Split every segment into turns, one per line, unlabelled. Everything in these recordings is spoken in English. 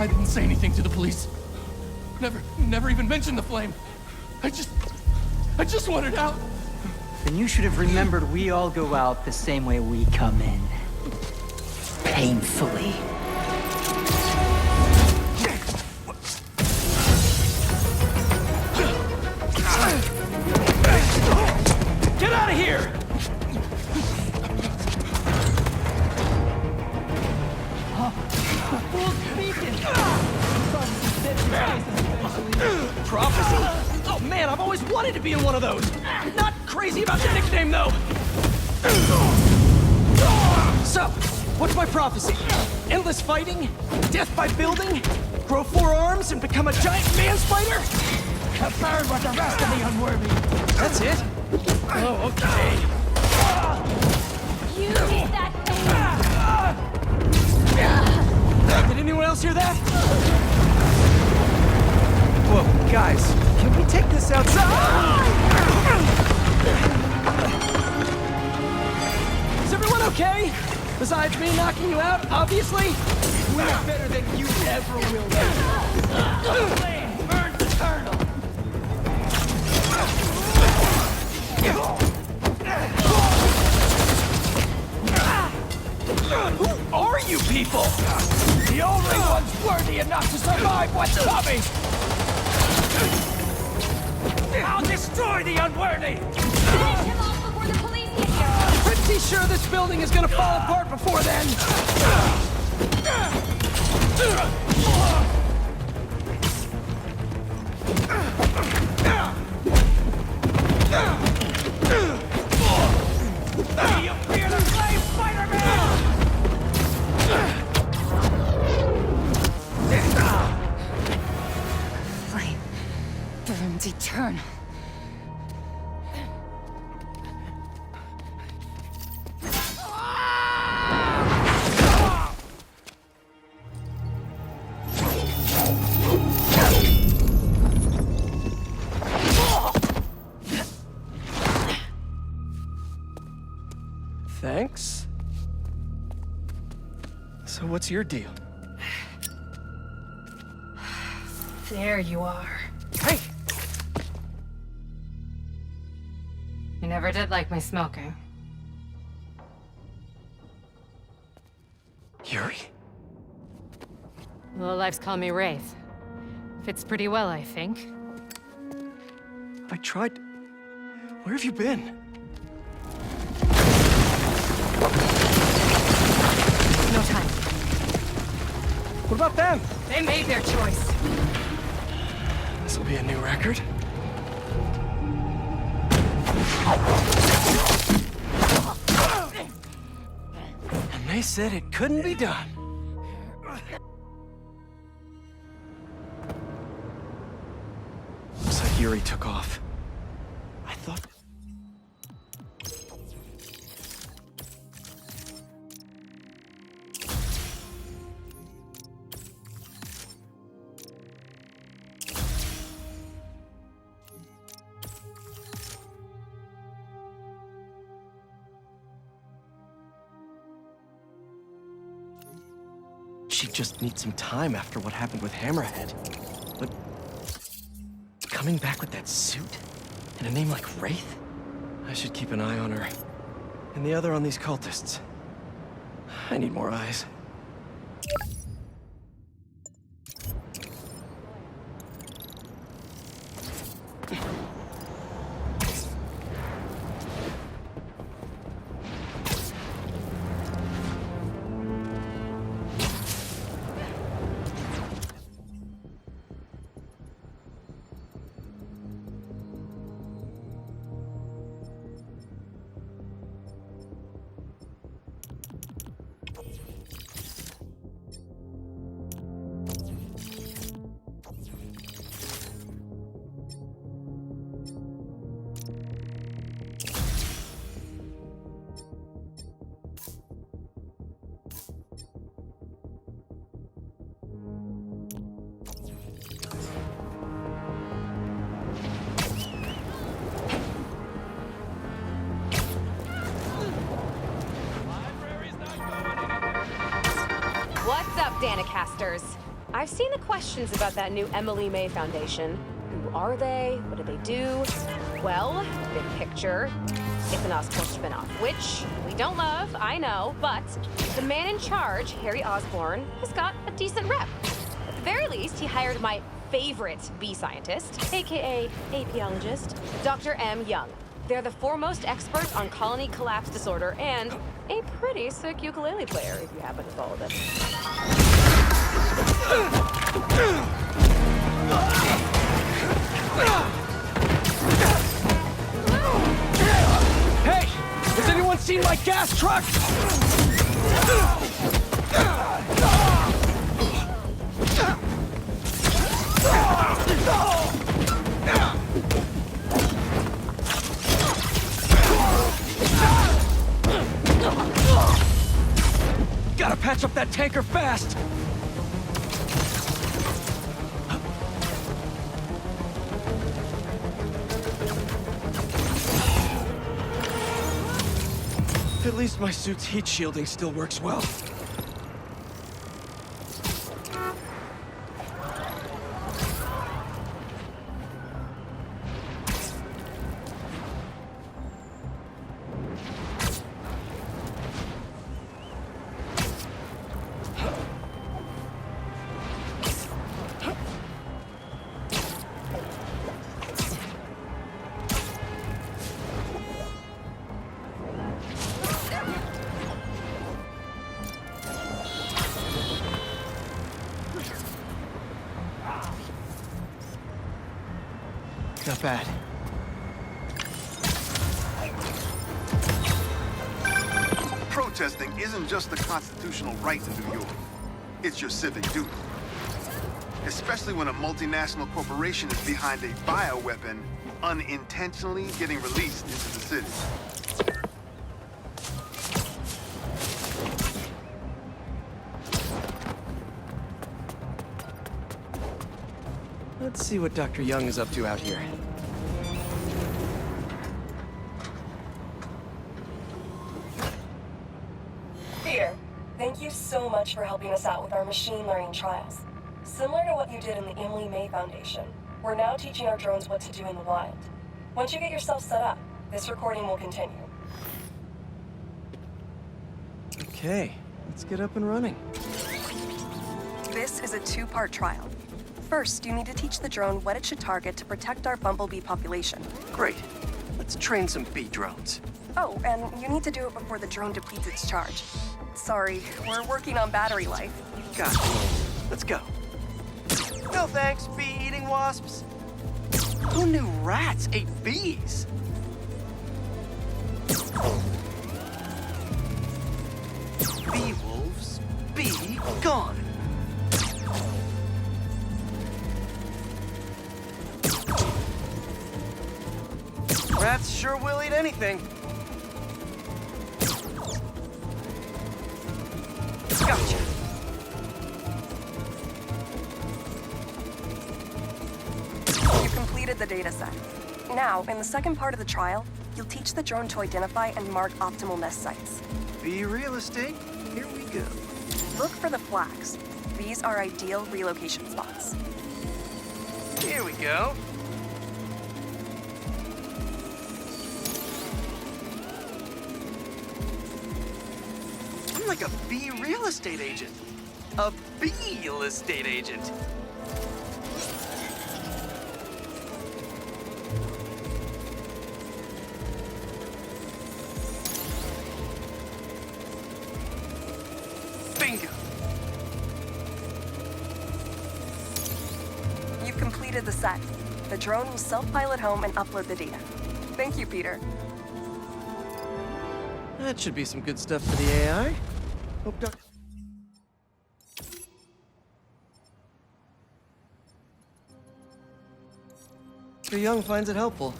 I didn't say anything to the police. Never even mentioned the flame. I just wanted out.
Then you should have remembered we all go out the same way we come in. Painfully.
Get out of here! Prophecy? Oh man, I've always wanted to be in one of those. Not crazy about the nickname though. So, what's my prophecy? Endless fighting? Death by building? Grow 4 arms and become a giant man spider?
A third with the rest of the unworthy.
That's it? Oh, okay.
You did that thing!
Did anyone else hear that? Whoa, guys, can we take this outside? Is everyone okay? Besides me knocking you out, obviously? We're better than you ever will be.
Flame burns eternal.
Who are you people?
The only ones worthy enough to survive what's coming. I'll destroy the unworthy.
Finish him off before the police get here!
Pretty sure this building is gonna fall apart before then.
You fear the flame, Spider-Man!
Flame burns eternal.
Thanks. So what's your deal?
There you are.
Hey!
You never did like my smoking.
Yuri?
Lowlifes call me Wraith. Fits pretty well, I think.
I tried... Where have you been?
No time.
What about them?
They made their choice.
This'll be a new record. And they said it couldn't be done. Looks like Yuri took off. I thought... She just needs some time after what happened with Hammerhead. But... coming back with that suit? And a name like Wraith? I should keep an eye on her. And the other on these cultists. I need more eyes.
What's up, Danicasters? I've seen the questions about that new Emily May Foundation. Who are they? What do they do? Well, big picture, it's an Oscorp spinoff, which we don't love, I know, but the man in charge, Harry Osborn, has got a decent rep. At the very least, he hired my favorite bee scientist, aka apiologist, Dr. M. Young. They're the foremost experts on colony collapse disorder and a pretty sick ukulele player, if you happen to follow this.
Hey! Has anyone seen my gas truck? Gotta patch up that tanker fast! At least my suit's heat shielding still works well. Not bad.
Protesting isn't just a constitutional right in New York. It's your civic duty. Especially when a multinational corporation is behind a bioweapon unintentionally getting released into the city.
Let's see what Dr. Young is up to out here.
Peter, thank you so much for helping us out with our machine learning trials. Similar to what you did in the Emily May Foundation, we're now teaching our drones what to do in the wild. Once you get yourself set up, this recording will continue.
Okay, let's get up and running.
This is a two-part trial. First, you need to teach the drone what it should target to protect our bumblebee population.
Great. Let's train some bee drones.
Oh, and you need to do it before the drone depletes its charge. Sorry, we're working on battery life.
Gotcha. Let's go. No thanks, bee-eating wasps. Who knew rats ate bees? Bee wolves, be gone. Rats sure will eat anything. Gotcha.
You completed the data set. Now, in the second part of the trial, you'll teach the drone to identify and mark optimal nest sites.
Bee real estate, here we go.
Look for the flags. These are ideal relocation spots.
Here we go. I'm like a bee real estate agent. A bee real estate agent. Bingo.
You've completed the set. The drone will self-pilot home and upload the data. Thank you, Peter.
That should be some good stuff for the AI. Hope Dr. Young finds it helpful.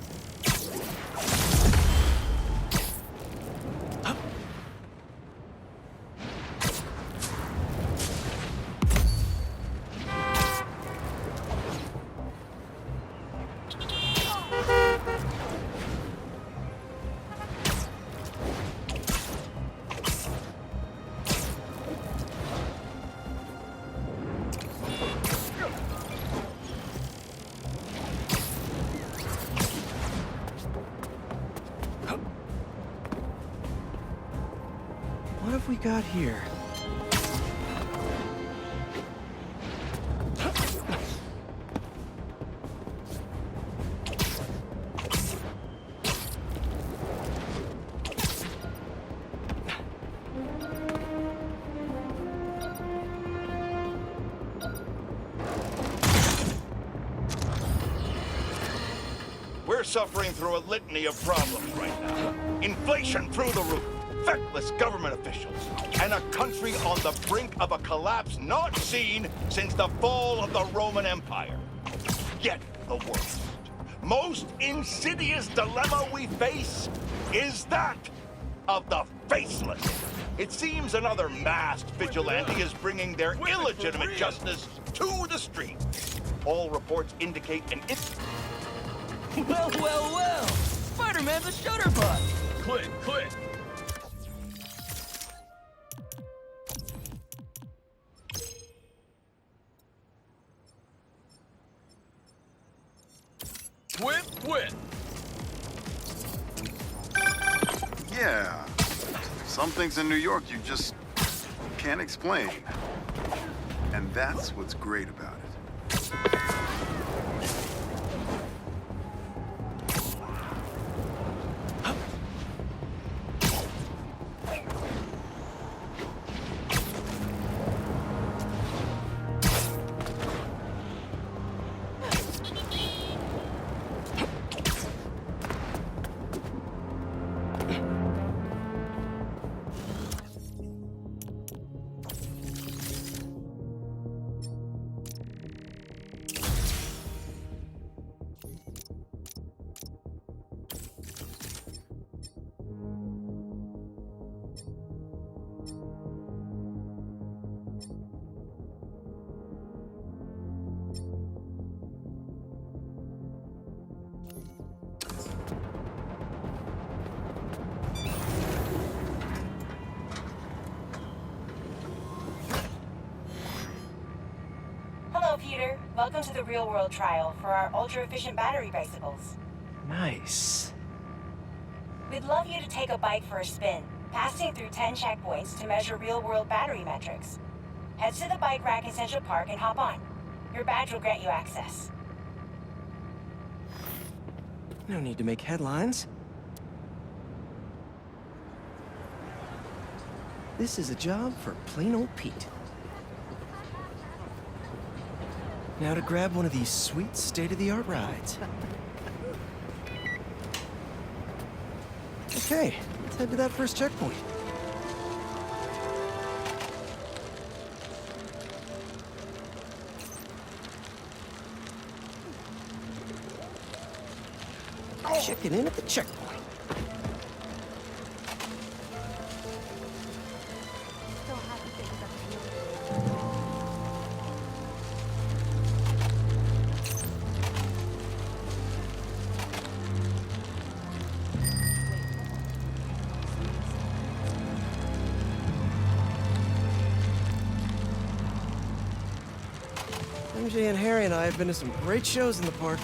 what have we got here?
We're suffering through a litany of problems right now. Inflation through the roof, feckless government officials, and a country on the brink of a collapse not seen since the fall of the Roman Empire. Yet the worst, most insidious dilemma we face is that of the faceless. It seems another masked vigilante is bringing their illegitimate justice to the street. All reports indicate an
Well, well, well! Spider-Man's a shutterbug! Click. Whip!
Yeah. Some things in New York you just can't explain. And that's what's great about it.
Hello, Peter. Welcome to the real-world trial for our ultra-efficient battery bicycles.
Nice.
We'd love you to take a bike for a spin, passing through 10 checkpoints to measure real-world battery metrics. Head to the bike rack in Central Park and hop on. Your badge will grant you access.
No need to make headlines. This is a job for plain old Pete. Now to grab one of these sweet state-of-the-art rides. Okay, let's head to that first checkpoint. Checking in at the checkpoint. MJ and Harry and I have been to some great shows in the park.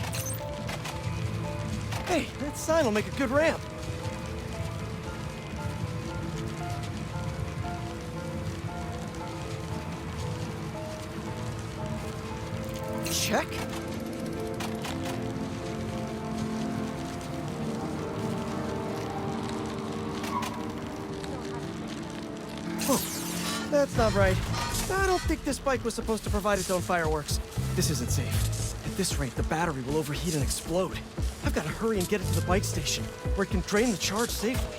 Hey, that sign will make a good ramp. Check. Oh, that's not right. I don't think this bike was supposed to provide its own fireworks. This isn't safe. At this rate, the battery will overheat and explode. I've got to hurry and get it to the bike station, where it can drain the charge safely.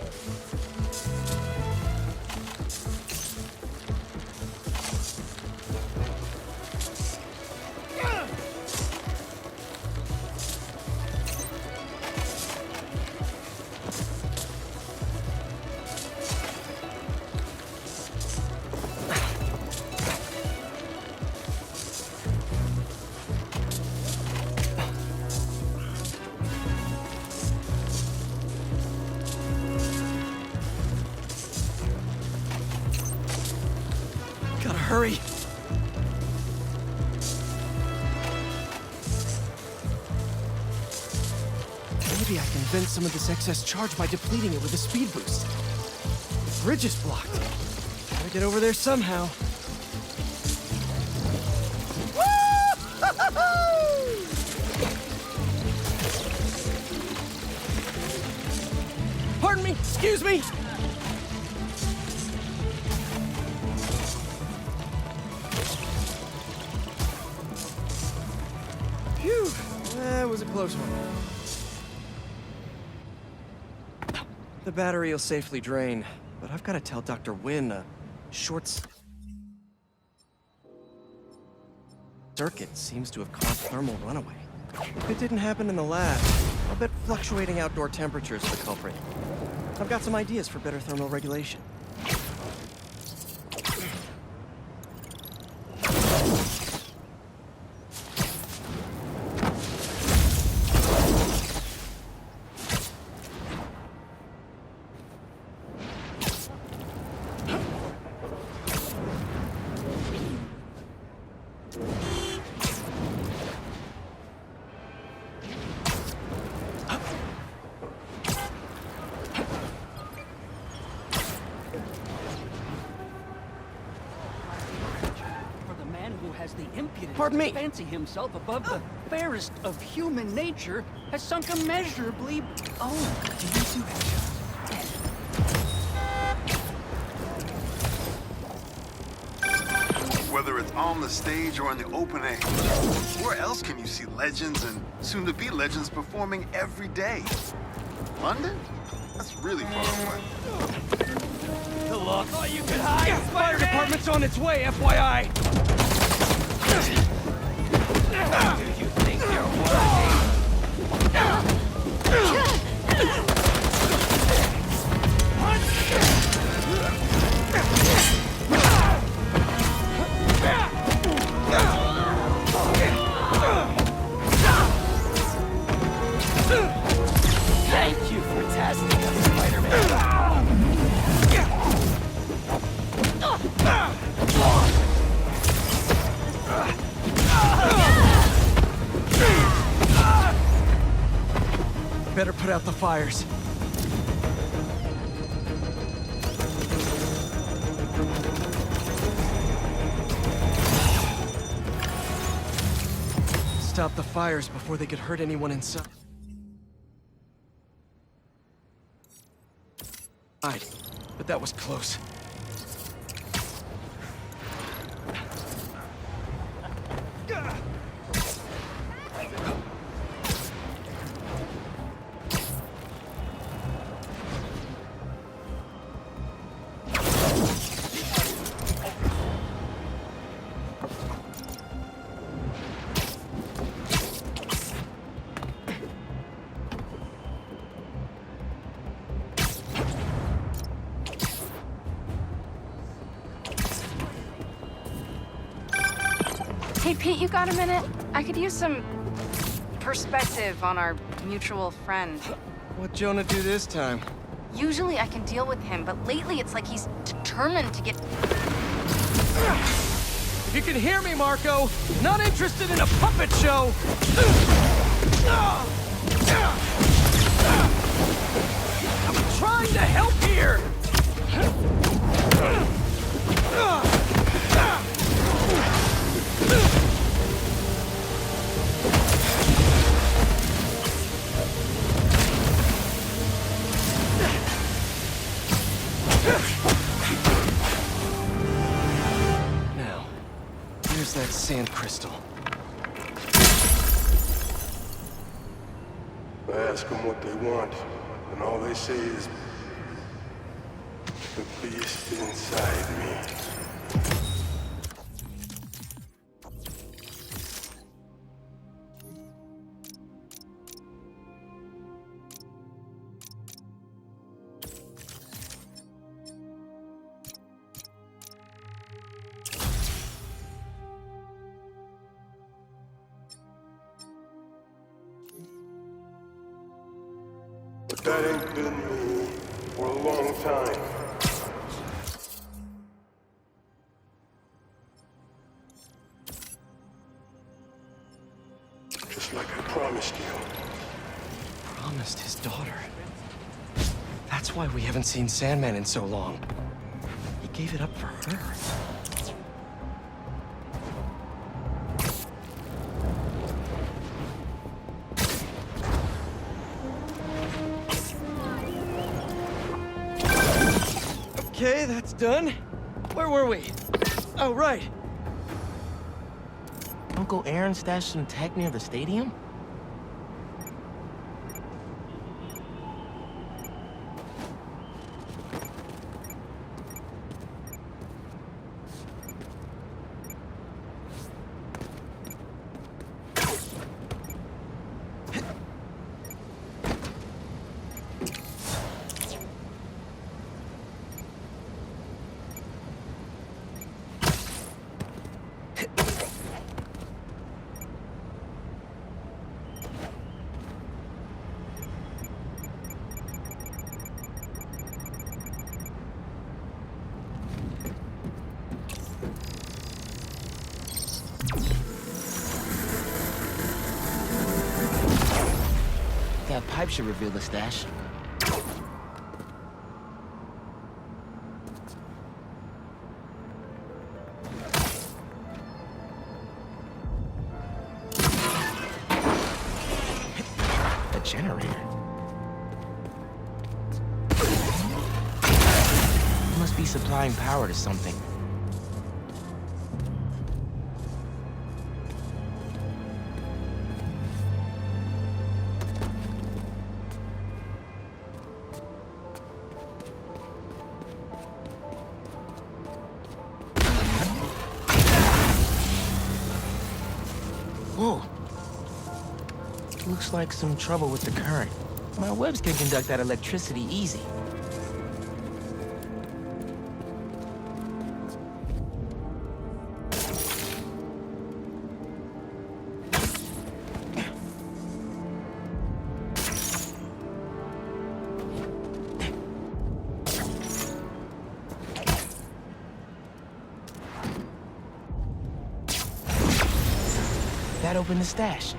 Gotta hurry. Maybe I can vent some of this excess charge by depleting it with a speed boost. The bridge is blocked. Gotta get over there somehow. Pardon me, excuse me. Phew, that was a close one. The battery will safely drain, but I've got to tell Dr. Wynn a short circuit seems to have caused thermal runaway. If it didn't happen in the lab, I'll bet fluctuating outdoor temperatures are the culprit. I've got some ideas for better thermal regulation.
The impudence
Pardon me.
to fancy himself above the fairest of human nature has sunk immeasurably. Oh, do you two have
Whether it's on the stage or in the open air, where else can you see legends and soon-to-be legends performing every day? London? That's really far away.
Good luck. Oh, you can hide! Fire department's on its way, FYI!
Do you think you're worthy?
Thank you for testing us, Spider-Man. Better put out the fires. Stop the fires before they could hurt anyone inside. But that was close.
Hey, Pete, you got a minute? I could use some perspective on our mutual friend.
What'd Jonah do this time?
Usually I can deal with him, but lately it's like he's determined to get...
If you can hear me, Marco, not interested in a puppet show! I'm trying to help here! Now, here's that sand crystal.
I ask them what they want, and all they say is, the beast inside me. But that ain't been me for a long time. Just like I promised you.
Promised his daughter. That's why we haven't seen Sandman in so long. He gave it up for her. Okay, that's done. Where were we? Oh, right. Uncle Aaron stashed some tech near the stadium? That pipe should reveal the stash. A generator. Must be supplying power to something. Whoa. Looks like some trouble with the current. My webs can conduct that electricity easy. That opened the stash.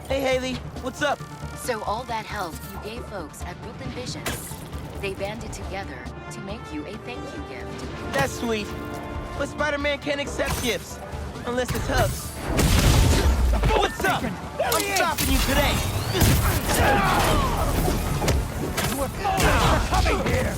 Hey, Haley, what's up?
So all that help you gave folks at Brooklyn Visions, they banded together to make you a thank you gift.
That's sweet. But Spider-Man can't accept gifts. Unless it's hugs. What's up? I'm stopping you today.
We're coming here!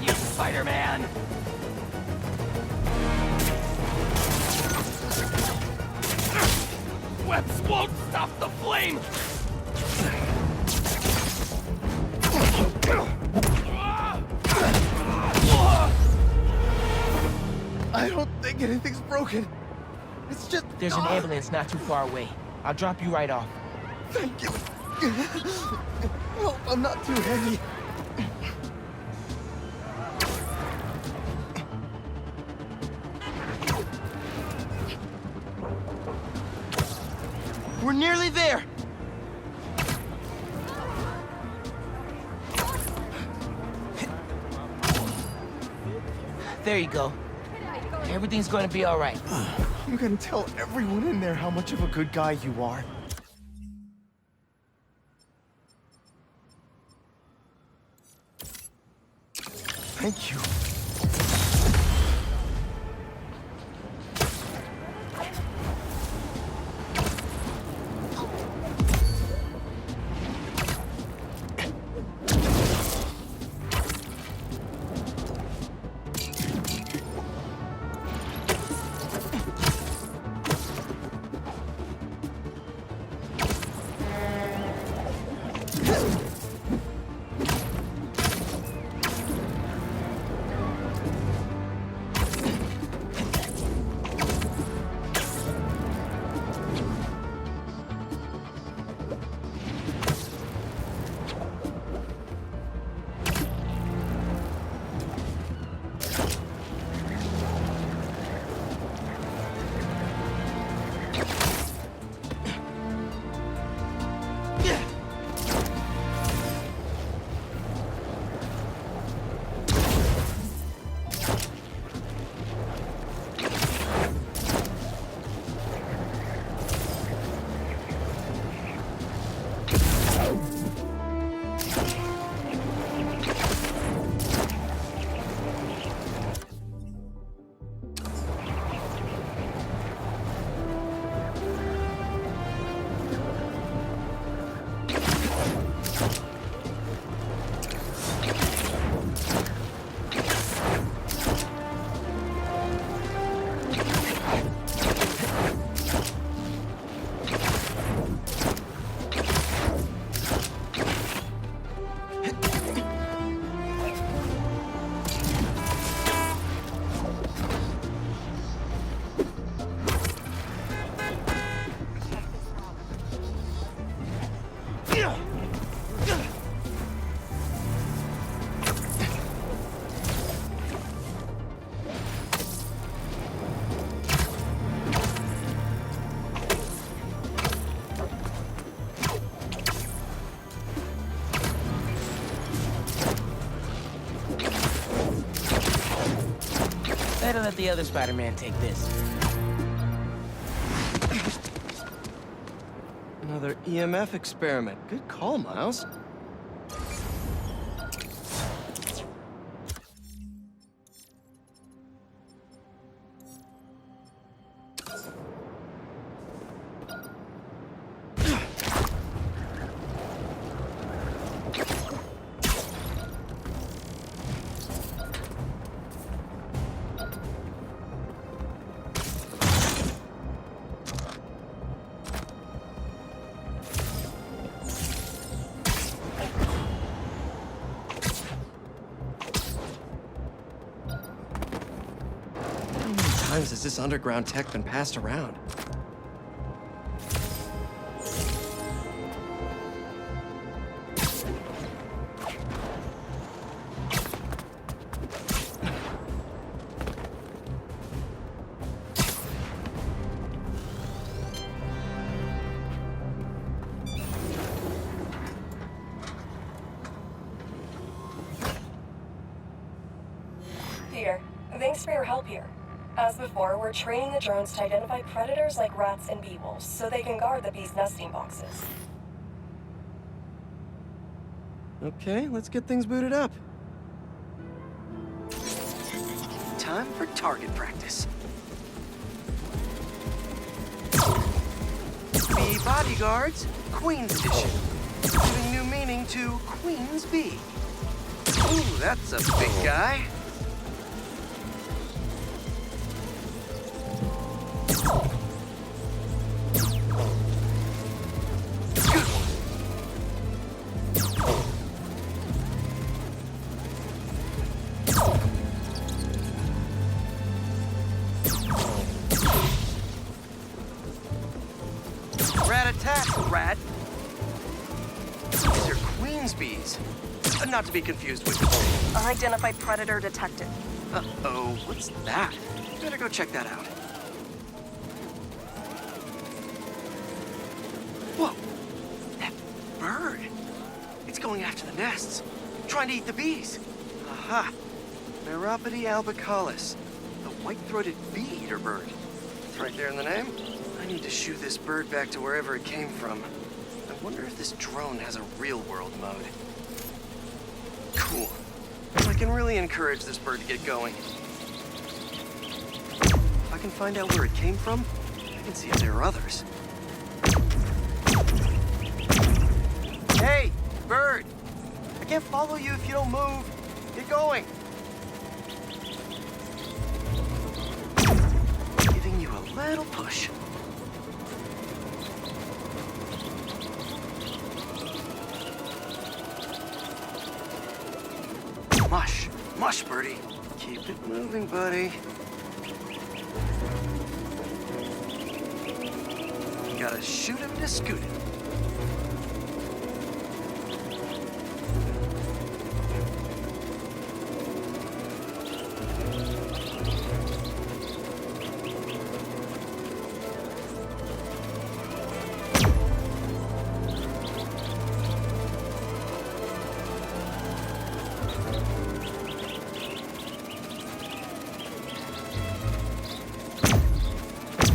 You, Spider-Man!
Webs won't stop the flame!
I don't think anything's broken. It's just... There's an ambulance not too far away. I'll drop you right off.
Thank you. Well, I'm not too heavy.
We're nearly there. There you go.
Everything's gonna be all right.
I'm gonna tell everyone in there how much of a good guy you are. Thank you.
Better let the other Spider-Man take this.
Another EMF experiment. Good call, Miles. How many times has this underground tech been passed around?
Peter, thanks for your help here. As before, we're training the drones to identify predators like rats and bee wolves, so they can guard the bees' nesting boxes.
Okay, let's get things booted up.
Time for target practice. Bee bodyguards, Queen's Edition. Giving new meaning to Queen's Bee. Ooh, that's a big guy. Rat-a-tat, rat. These are Queen's bees. Not to be confused with...
Unidentified predator detected.
Uh-oh, what's that? Better go check that out. Whoa! That bird! It's going after the nests, trying to eat the bees. Aha! Neuropody albicollis, the white-throated bee-eater bird. It's right there in the name. I need to shoo this bird back to wherever it came from. I wonder if this drone has a real-world mode. Cool. I can really encourage this bird to get going. If I can find out where it came from, I can see if there are others. Hey, bird! I can't follow you if you don't move. Get going. Giving you a little push. Mush. Mush, birdie. Keep it moving, buddy. Gotta shoot him to scoot him.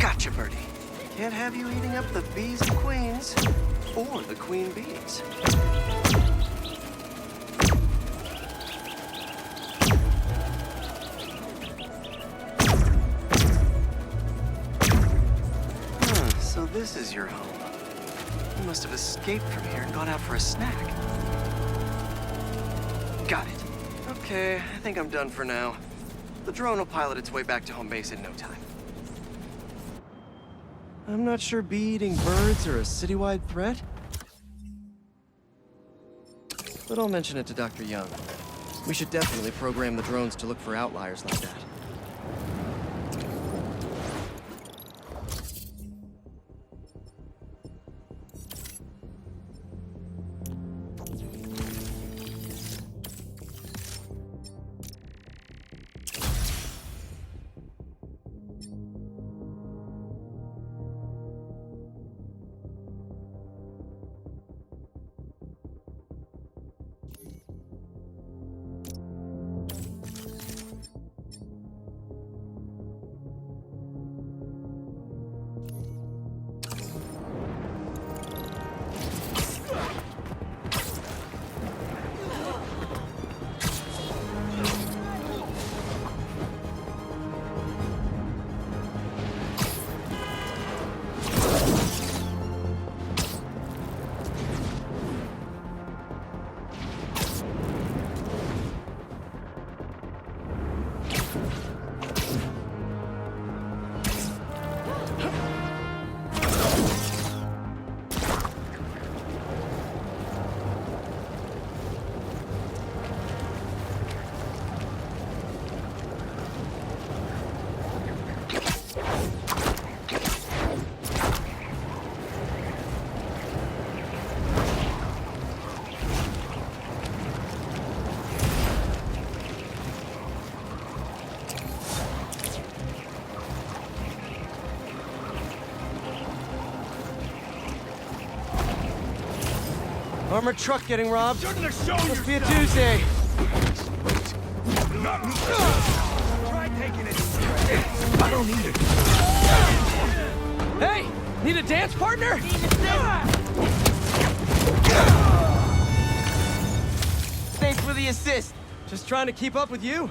Gotcha, birdie. Can't have you eating up the bees and queens, or the queen bees. So this is your home. You must have escaped from here and gone out for a snack. Got it. Okay, I think I'm done for now. The drone will pilot its way back to home base in no time. I'm not sure bee-eating birds are a citywide threat, but I'll mention it to Dr. Young. We should definitely program the drones to look for outliers like that. Armored truck getting robbed.
You're gonna show
Must be a Tuesday.
Try taking it. I don't need it.
Hey! Need a dance partner?
Thanks for the assist.
Just trying to keep up with you.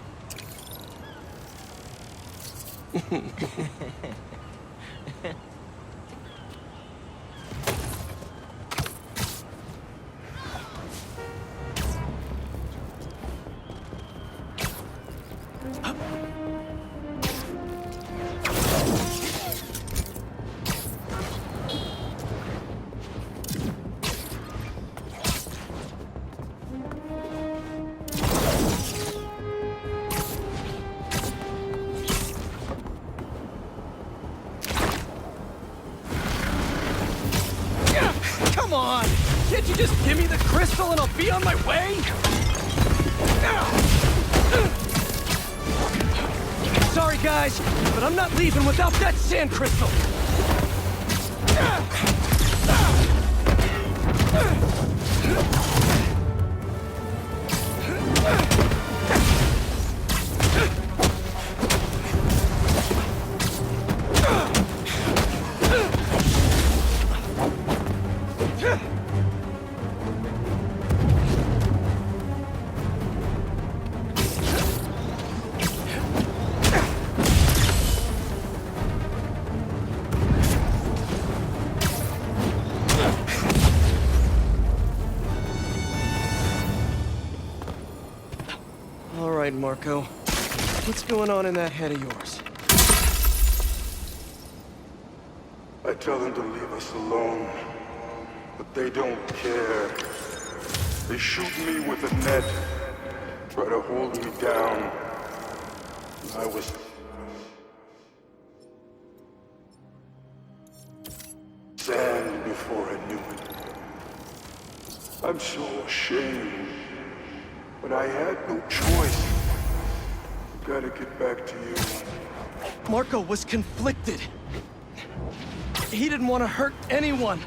Come on! Can't you just give me the crystal and I'll be on my way? Sorry, guys, but I'm not leaving without that sand crystal! All right, Marco. What's going on in that head of yours?
I tell them to leave us alone, but they don't care. They shoot me with a net, try to hold me down. I was sand before I knew it. I'm so ashamed, but I had no choice. Gotta get back to you.
Marco was conflicted. He didn't want to hurt anyone.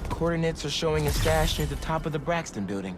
Coordinates are showing a stash near the top of the Braxton building.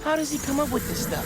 How does he come up with this stuff?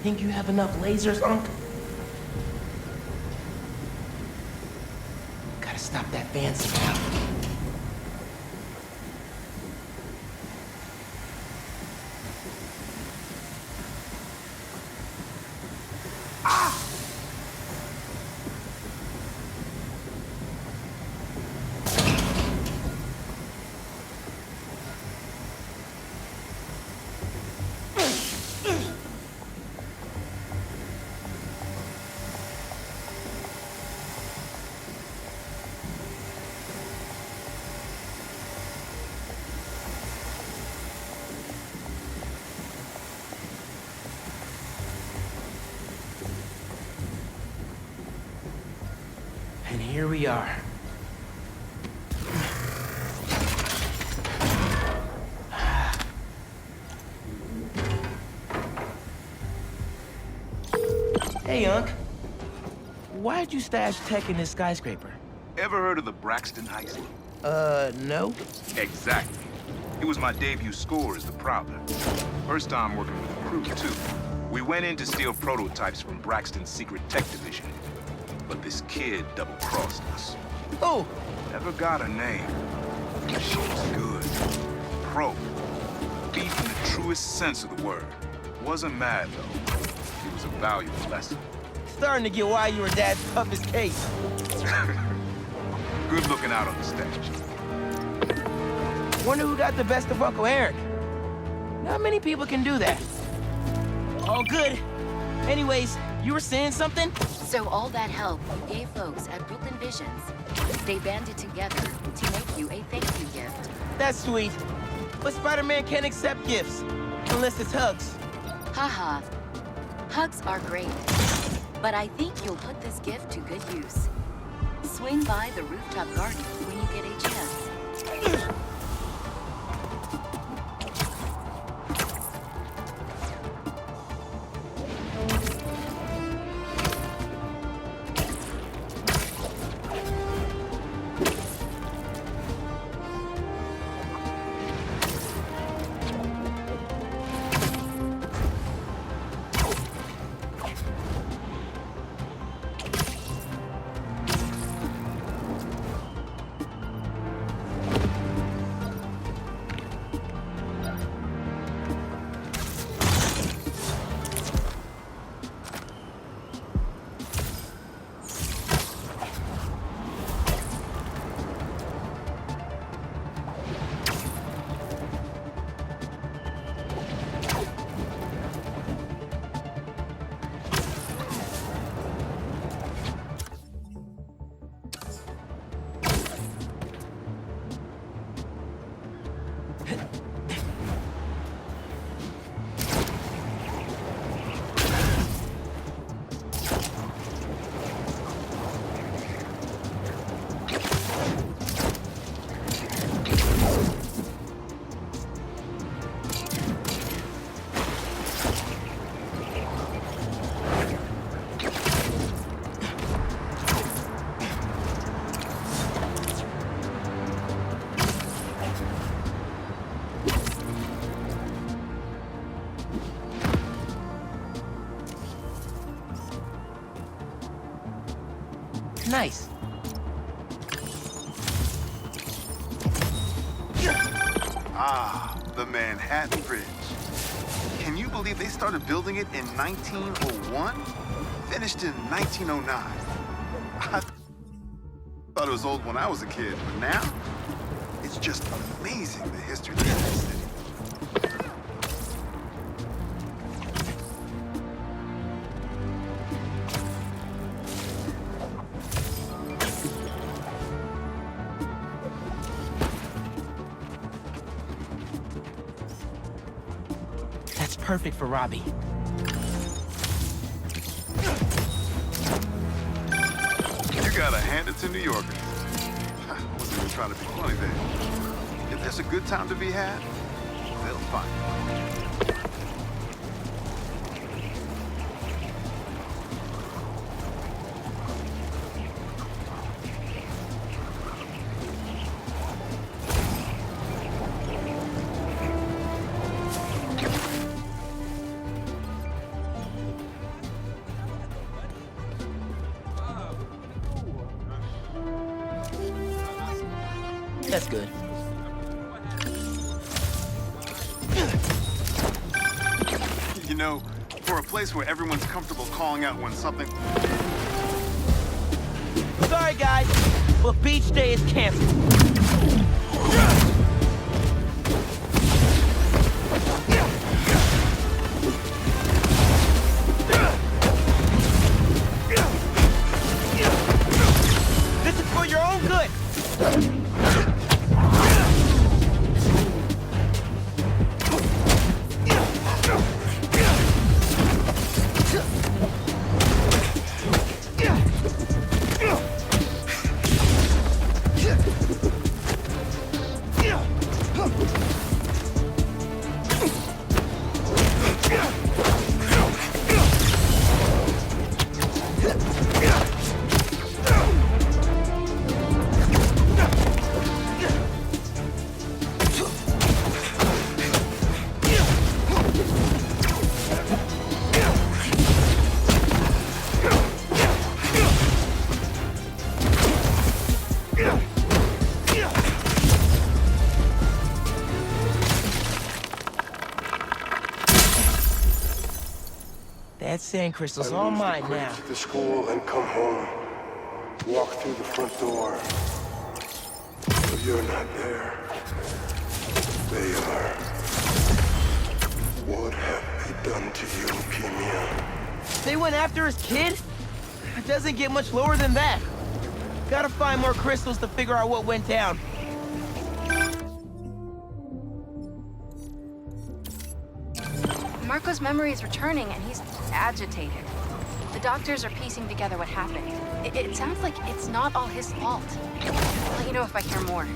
Think you have enough lasers, Unc? Gotta stop that van somehow. And here we are. Hey, Unc. Why'd you stash tech in this skyscraper?
Ever heard of the Braxton heist?
No.
Exactly. It was my debut score as the Prowler. First time working with the crew, too. We went in to steal prototypes from Braxton's secret tech division. But this kid double-crossed us.
Oh!
Never got a name. She was good. Pro. Beef in the truest sense of the word. Wasn't mad, though. It was a valuable lesson.
Starting to get why you were Dad's toughest case.
Good looking out on the stage.
Wonder who got the best of Uncle Eric. Not many people can do that. All good. Anyways, you were saying something?
So all that help you gave folks at Brooklyn Visions, they banded together to make you a thank you gift.
That's sweet. But Spider-Man can't accept gifts. Unless it's hugs.
Haha. Hugs are great. But I think you'll put this gift to good use. Swing by the rooftop garden when you get a chance.
Nice.
Ah, the Manhattan Bridge. Can you believe they started building it in 1901? Finished in 1909. I thought it was old when I was a kid, but now, it's just amazing the history of this city.
That's perfect for Robbie.
You gotta hand it to New Yorkers. I wasn't even trying to be funny there. If there's a good time to be had, they'll find it.
That's good.
You know, for a place where everyone's comfortable calling out when something...
Sorry, guys, but beach day is canceled. This is for your own good. That sand crystal's all mine now.
To the school and come home. Walk through the front door. But you're not there. They are. What have they done to you, Keemia?
They went after his kid? It doesn't get much lower than that. Gotta find more crystals to figure out what went down.
Marco's memory is returning and he's agitated. The doctors are piecing together what happened. It sounds like it's not all his fault. I'll let you know if I hear more.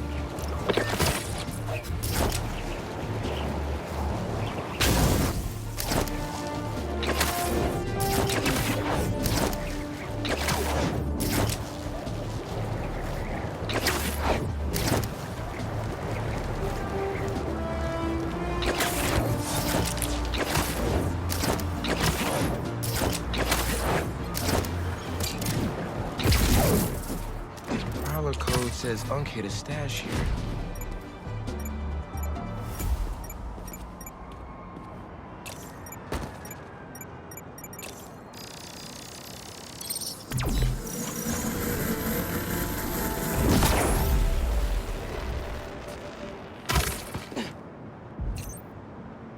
Prowler code says Unk hid a stash here.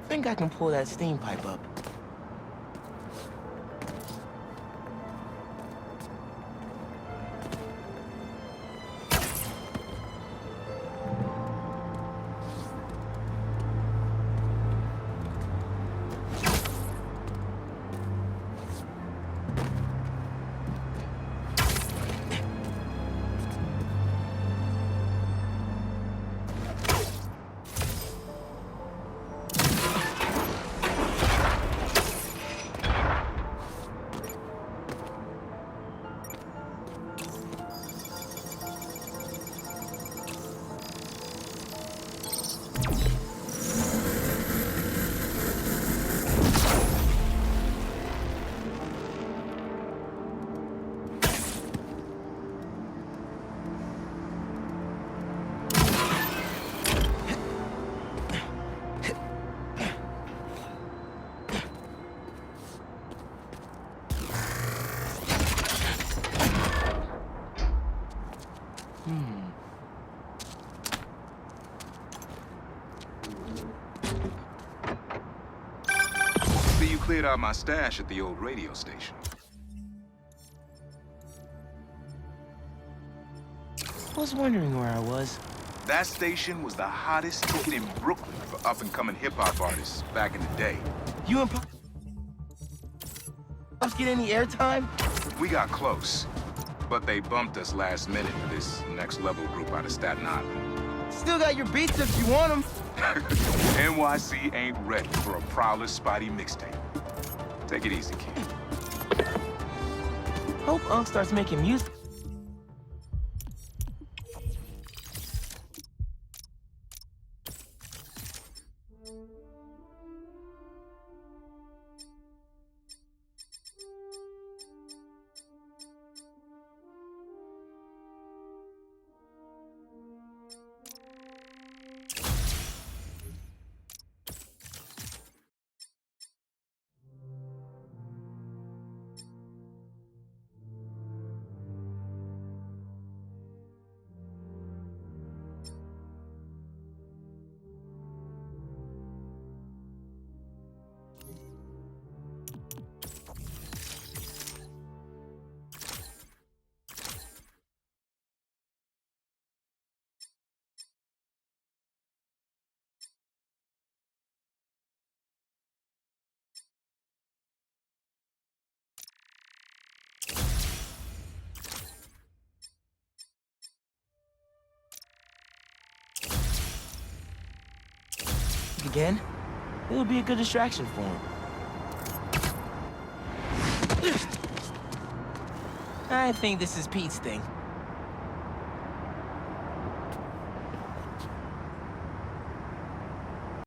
Think I can pull that steam pipe up.
See, you cleared out my stash at the old radio station.
I was wondering where I was.
That station was the hottest ticket in Brooklyn for up-and-coming hip-hop artists back in the day.
You and Pops get any airtime?
We got close, but they bumped us last minute for this next-level group out of Staten Island.
Still got your beats if you want them.
NYC ain't ready for a Prowler Spidey mixtape. Take it easy, kid.
Hope Unk starts making music. Again, it would be a good distraction for him. I think this is Pete's thing.